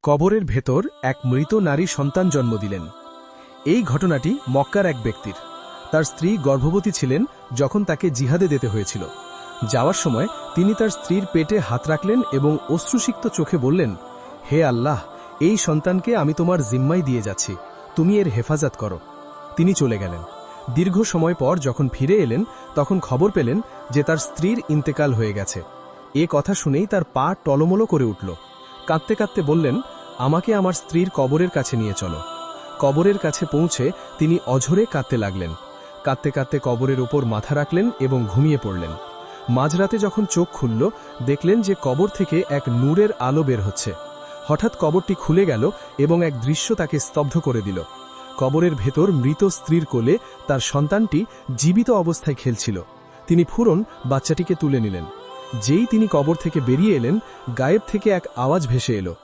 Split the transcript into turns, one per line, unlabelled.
কবরের ভেতর এক মৃত নারী সন্তান জন্ম দিলেন। এই ঘটনাটি মক্কার এক ব্যক্তির। তার স্ত্রী গর্ভবতী ছিলেন যখন তাকে জিহাদে যেতে হয়েছিল। যাওয়ার সময় তিনি তার স্ত্রীর পেটে হাত রাখলেন এবং অশ্রুসিক্ত চোখে বললেন, হে আল্লাহ, এই সন্তানকে আমি তোমার জিম্মায় দিয়ে যাচ্ছি, তুমি এর হেফাজত করো। তিনি চলে গেলেন। দীর্ঘ সময় পর যখন ফিরে এলেন তখন খবর পেলেন যে তার স্ত্রীর ইন্তেকাল হয়ে গেছে। এ কথা শুনেই তার পা টলমলো করে উঠল। কাঁদতে কাঁদতে বললেন, আমাকে আমার স্ত্রীর কবরের কাছে নিয়ে চলো। কবরের কাছে পৌঁছে তিনি অঝরে কাঁদতে লাগলেন। কাঁদতে কাঁদতে কবরের ওপর মাথা রাখলেন এবং ঘুমিয়ে পড়লেন। মাঝরাতে যখন চোখ খুলল দেখলেন যে কবর থেকে এক নূরের আলো বের হচ্ছে। হঠাৎ কবরটি খুলে গেল এবং এক দৃশ্য তাকে স্তব্ধ করে দিল। কবরের ভেতর মৃত স্ত্রীর কোলে তার সন্তানটি জীবিত অবস্থায় খেলছিল। তিনি ফুরন বাচ্চাটিকে তুলে নিলেন। যেই তিনি কবর থেকে বেরিয়ে এলেন, গায়েব থেকে এক আওয়াজ ভেসে এলো,